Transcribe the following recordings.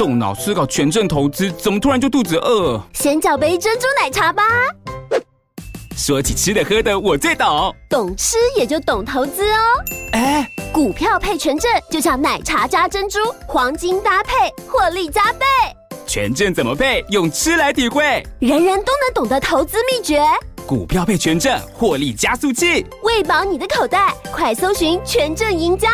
动脑思考权证投资，怎么突然就肚子饿？先搅杯珍珠奶茶吧。说起吃的喝的，我最懂。懂吃也就懂投资哦。股票配权证就像奶茶加珍珠，黄金搭配，获利加倍。权证怎么配？用吃来体会。人人都能懂的投资秘诀。股票配权证，获利加速器，喂饱你的口袋。快搜寻权证赢家。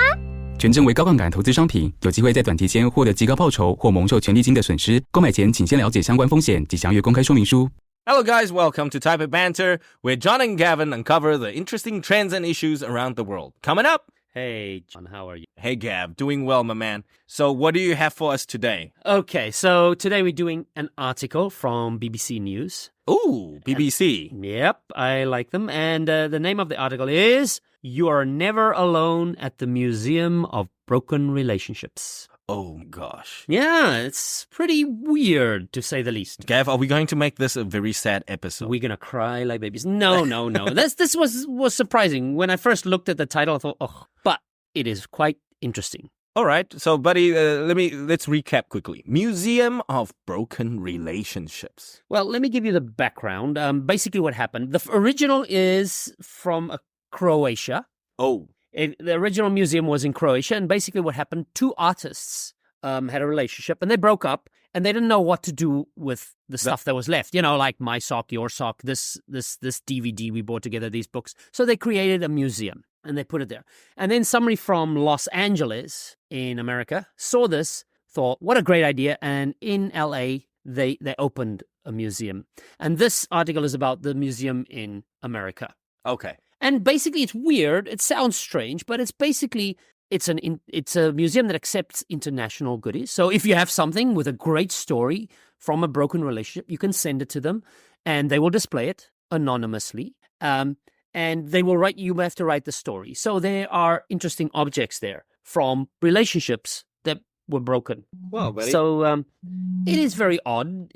权证为高杠杆投资商品，有机会在短期间获得极高报酬或蒙受权利金的损失。购买前请先了解相关风险及详阅公开说明书。Hello guys, welcome to Taipei Banter, where John and Gavin uncover the interesting trends and issues around the world. Coming up! Hey, John, how are you? Hey Gav, doing well, my man. So what do you have for us today? Okay, so today we're doing an article from BBC News. Ooh, BBC. Yep, I like them. And the name of the article is You Are Never Alone at the Museum of Broken Relationships. Oh gosh. Yeah, it's pretty weird to say the least. Gav, are we going to make this a very sad episode? We're gonna cry like babies. No. This was surprising. When I first looked at the title, I thought, oh, but it is quite interesting. All right, so buddy, let's recap quickly. Museum of Broken Relationships. Well, let me give you the background. Basically what happened. The original is from Croatia. Oh. The original museum was in Croatia, and basically what happened, two artists had a relationship, and they broke up, and they didn't know what to do with the stuff that was left. You know, like my sock, your sock, this DVD we bought together, these books. So they created a museum, and they put it there. And then somebody from Los Angeles in America saw this, thought, what a great idea, and in LA, they opened a museum. And this article is about the museum in America. Okay. And basically, it's weird. It sounds strange, but it's basically it's a museum that accepts international goodies. So if you have something with a great story from a broken relationship, you can send it to them, and they will display it anonymously. And they will write. You have to write the story. So there are interesting objects there from relationships that were broken. Wow, buddy. So it is very odd.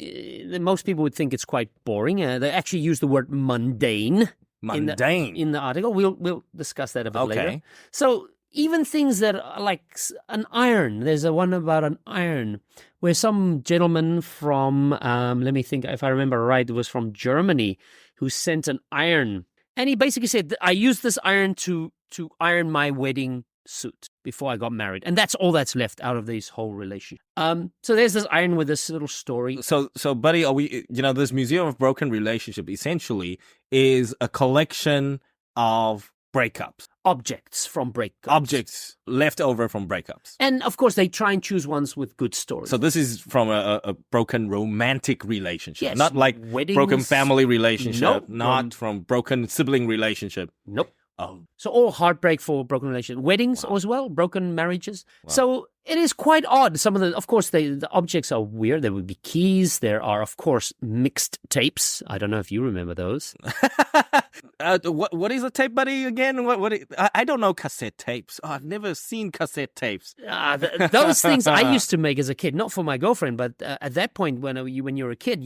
Most people would think it's quite boring. They actually use the word mundane. Mundane. In the article. We'll discuss that a bit later. So even things that are like an iron. There's a one about an iron where some gentleman from, let me think if I remember right, it was from Germany, who sent an iron. And he basically said, I used this iron to iron my wedding suit before I got married. And that's all that's left out of this whole relationship. So there's this iron with this little story. So buddy, are we, this Museum of Broken Relationship essentially is a collection of breakups. Objects from breakups. Objects left over from breakups. And of course, they try and choose ones with good stories. So this is from a broken romantic relationship. Yes. Not like Weddings. Broken family relationship. Nope. Not from broken sibling relationship. Nope. Oh. So all heartbreak for broken relationships. Weddings as well, broken marriages. Wow. So it is quite odd. Some of of course, the objects are weird. There would be keys. There are, of course, mixed tapes. I don't know if you remember those. What is a tape, buddy, again? I don't know cassette tapes. Oh, I've never seen cassette tapes. Those things I used to make as a kid, not for my girlfriend, but at that point when you were a kid,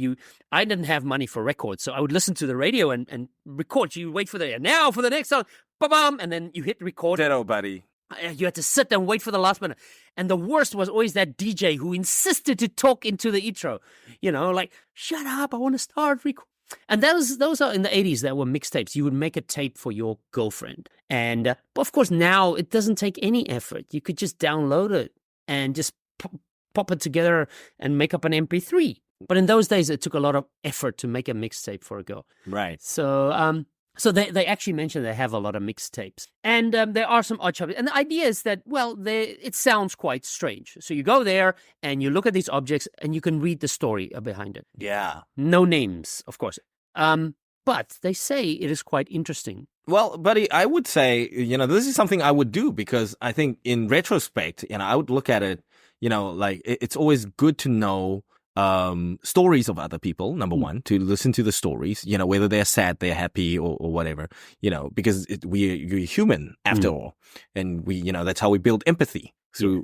I didn't have money for records. So I would listen to the radio and record. You wait for now for the next song. Ba-bam! And then you hit record. Ditto, buddy. You had to sit and wait for the last minute. And the worst was always that DJ who insisted to talk into the intro. Like, shut up, I want to start recording. And those are in the 80s that were mixtapes. You would make a tape for your girlfriend. And of course, now it doesn't take any effort. You could just download it and just pop it together and make up an MP3. But in those days, it took a lot of effort to make a mixtape for a girl. Right. So they actually mentioned they have a lot of mixtapes. And there are some odd choices. And the idea is that, it sounds quite strange. So you go there and you look at these objects and you can read the story behind it. Yeah. No names, of course. But they say it is quite interesting. Well, buddy, I would say, this is something I would do because I think in retrospect, I would look at it, like it's always good to know stories of other people, number one, to listen to the stories, whether they're sad, they're happy or whatever, because we're human after all. And that's how we build empathy through,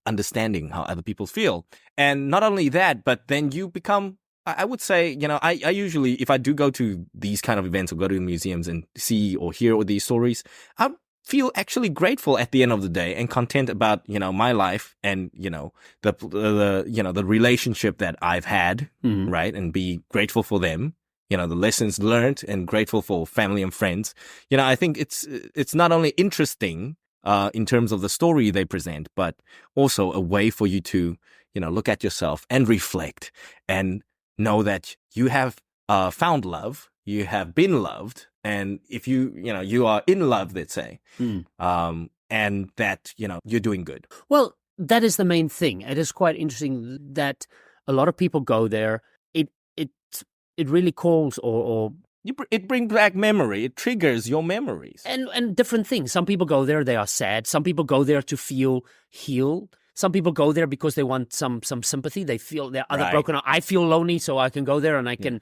understanding how other people feel. And not only that, but then you become, I would say, I usually, if I do go to these kind of events or go to museums and see or hear all these stories, I'm feel actually grateful at the end of the day and content about, my life and, the relationship that I've had, right? And be grateful for them, the lessons learned and grateful for family and friends. I think it's not only interesting, in terms of the story they present, but also a way for you to, look at yourself and reflect and know that you have found love, you have been loved, and if you are in love, let's say, and that, you're doing good. Well, that is the main thing. It is quite interesting that a lot of people go there. It really calls or it brings back memory. It triggers your memories. And different things. Some people go there, they are sad. Some people go there to feel healed. Some people go there because they want some sympathy. They feel they're other broken. I feel lonely, so I can go there and I can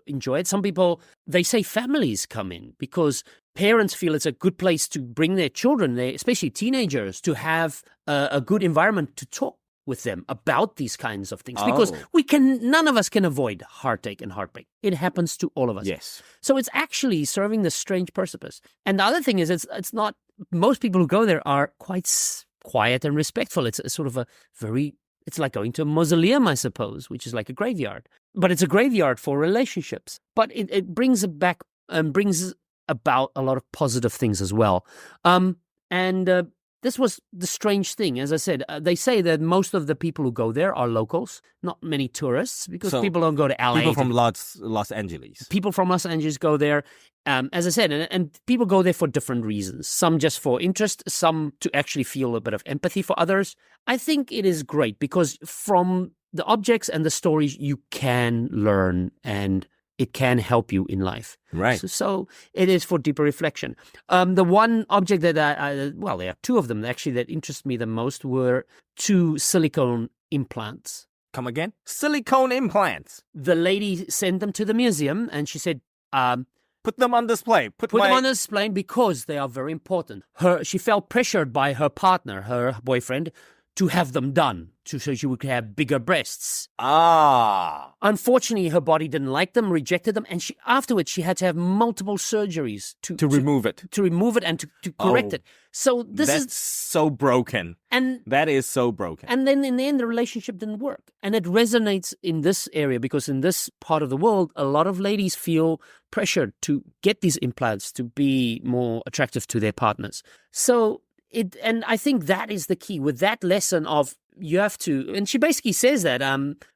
enjoy it. Some people, they say families come in because parents feel it's a good place to bring their children, especially teenagers, to have a good environment to talk with them about these kinds of things, because none of us can avoid heartache and heartbreak. It happens to all of us. Yes. So it's actually serving this strange purpose. And the other thing is, it's not, most people who go there are quite quiet and respectful. It's a sort of it's like going to a mausoleum, I suppose, which is like a graveyard. But it's a graveyard for relationships. But it brings it back and brings about a lot of positive things as well. This was the strange thing. As I said, they say that most of the people who go there are locals, not many tourists, because people don't go to LA. People from Los Angeles. People from Los Angeles go there, as I said, and people go there for different reasons. Some just for interest, some to actually feel a bit of empathy for others. I think it is great because from the objects and the stories, you can learn and it can help you in life. Right. So it is for deeper reflection. The one object that there are two of them actually that interest me the most were two silicone implants. Come again? Silicone implants. The lady sent them to the museum and she said, put them on display. Put them on display because they are very important. She felt pressured by her partner, her boyfriend, to have them done so she would have bigger breasts. Unfortunately, her body didn't like them, rejected them, and afterwards she had to have multiple surgeries to remove it. To remove it and to correct it. So that's so broken. And that is so broken. And then in the end, the relationship didn't work. And it resonates in this area because in this part of the world, a lot of ladies feel pressured to get these implants to be more attractive to their partners. So and I think that is the key with that lesson of you have to, and she basically says that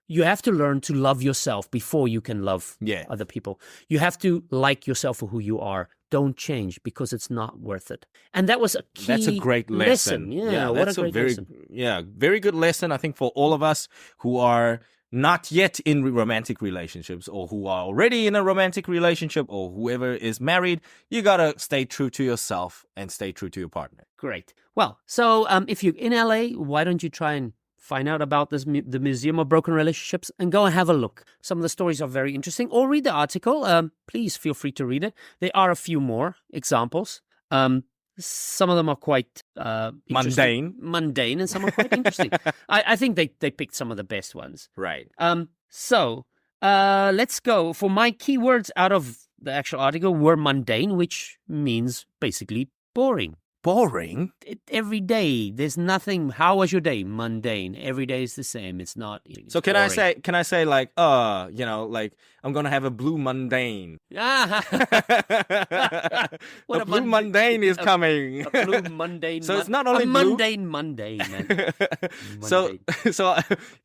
you have to learn to love yourself before you can love other people. You have to like yourself for who you are. Don't change because it's not worth it. And that was a key. That's a great lesson. Yeah, what a great lesson. Yeah, very good lesson. I think for all of us who are not yet in romantic relationships or who are already in a romantic relationship or whoever is married, you gotta stay true to yourself and stay true to your partner. Great. Well, so if you're in LA, why don't you try and find out about the Museum of Broken Relationships and go and have a look. Some of the stories are very interesting. Or read the article. Please feel free to read it. There are a few more examples. Some of them are quite mundane, and some are quite interesting. I think they picked some of the best ones. Right. So let's go. For my keywords out of the actual article were mundane, which means basically boring. Boring? Every day, there's nothing. How was your day? Mundane. Every day is the same. It's not. So can boring. I say like, like I'm gonna have a blue mundane. A blue mundane is coming. A blue mundane. So it's not only a blue. Mundane. So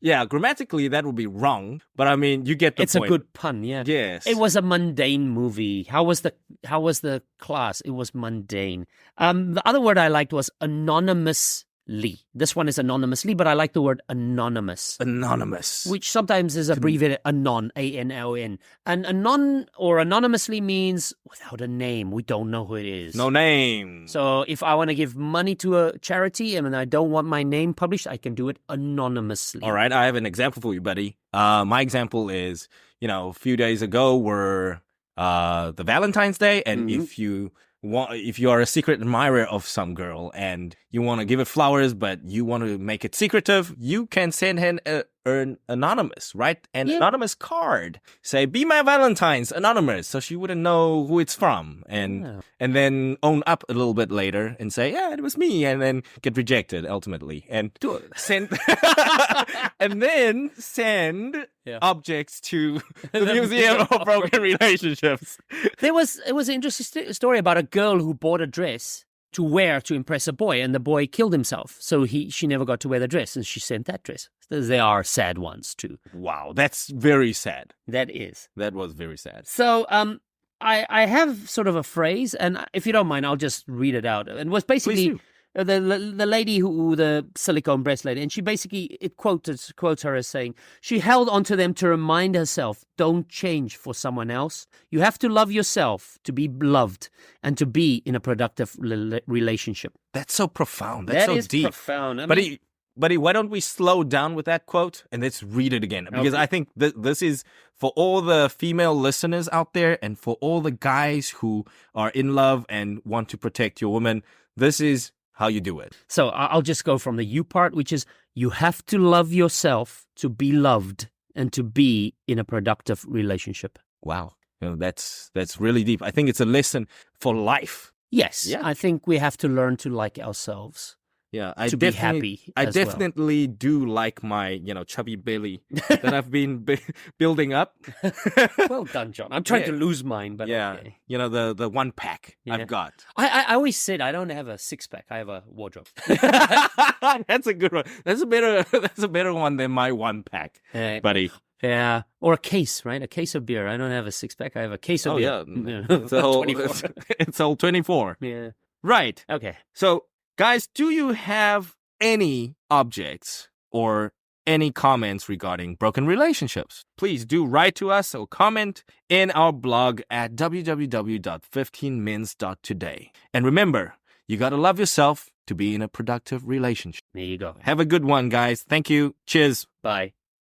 yeah, grammatically that would be wrong, but I mean you get the point. It's a good pun, yeah. Yes. It was a mundane movie. How was the class? It was mundane. The other word I liked was anonymously. This one is anonymously, but I like the word anonymous. Anonymous. Which sometimes is abbreviated anon, A-N-O-N. And anon or anonymously means without a name. We don't know who it is. No name. So if I want to give money to a charity and I don't want my name published, I can do it anonymously. All right, I have an example for you, buddy. My example is, a few days ago were the Valentine's Day, and if you are a secret admirer of some girl and you want to give it flowers, but you want to make it secretive, you can send an anonymous, write an anonymous card. Say, be my Valentine's, anonymous, so she wouldn't know who it's from. And then own up a little bit later and say, yeah, it was me. And then get rejected ultimately. And send and then send objects to the Museum of Broken Relationships. It was an interesting story about a girl who bought a dress to wear to impress a boy, and the boy killed himself. So she never got to wear the dress, and she sent that dress. They are sad ones too. Wow, that's very sad. That is. That was very sad. So I have sort of a phrase, and if you don't mind, I'll just read it out. And it was basically the lady who the silicone breast lady, and she basically quotes her as saying she held onto them to remind herself, don't change for someone else. You have to love yourself to be loved and to be in a productive relationship. That's so profound. That's so deep. Profound. Buddy, why don't we slow down with that quote and let's read it again? Because I think this is for all the female listeners out there and for all the guys who are in love and want to protect your woman. This is how you do it. So I'll just go from the you part, which is you have to love yourself to be loved and to be in a productive relationship. Wow. That's really deep. I think it's a lesson for life. Yes. Yeah. I think we have to learn to like ourselves. Yeah, to be happy. I definitely do like my, chubby belly that I've been building up. Well done, John. I'm trying to lose mine, but okay. The 1 pack I've got. I always said I don't have a 6-pack. I have a wardrobe. That's a good one. That's a better one than my 1 pack, buddy. Yeah, or a case, right? A case of beer. I don't have a 6-pack. I have a case of beer. Yeah. It's all 24. Yeah. Right. Okay. So, guys, do you have any objects or any comments regarding broken relationships? Please do write to us or comment in our blog at www.15mins.today. And remember, you got to love yourself to be in a productive relationship. There you go. Have a good one, guys. Thank you. Cheers. Bye.